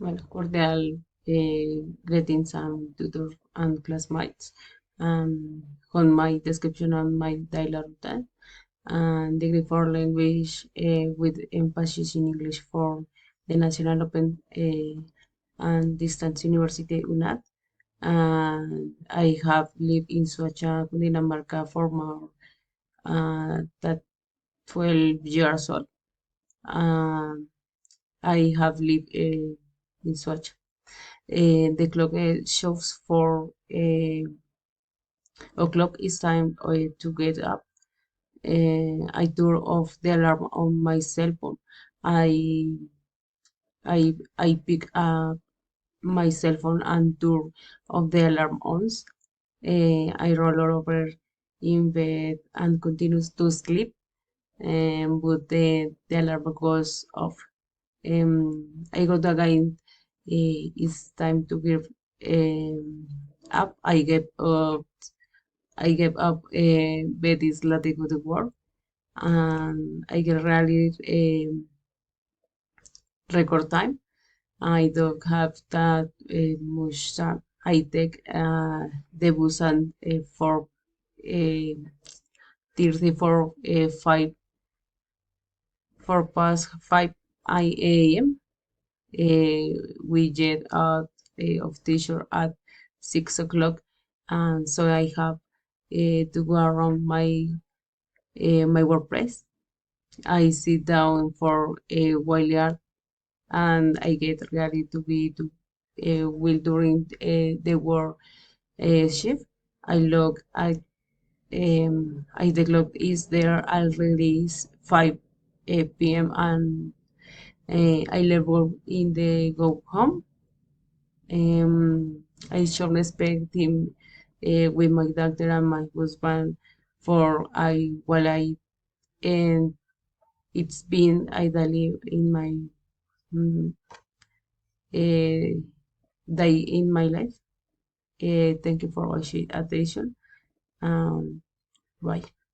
Well, cordial greetings and tutor and classmates. On my description on my daily routine and degree for language with emphasis in English for the National Open and Distance University UNAD. And I have lived in Soacha, Cundinamarca for more than 12 years old. Um, I have lived in Soacha. The clock shows 4 o'clock. It's time to get up. I turn off the alarm on my cell phone. I I pick up my cell phone and turn off the alarm ons. I roll over in bed and continue to sleep. But the alarm goes off. I got again. It's time to give up. I gave up. Bed is let go to work, and I get really record time. I don't have that much time. I take the bus and for 34 5 4 past 5 a.m. We get out of teacher at 6 o'clock, and so I have to go around my workplace. I sit down for a while and I get ready to be to will during the work shift. I look at the clock is there already is 5 p.m. and I level in the go home. I should expect him with my doctor and my husband for I while I and it's been idly in my mm, uh, day in my life. Thank you for watching attention. Um, Bye.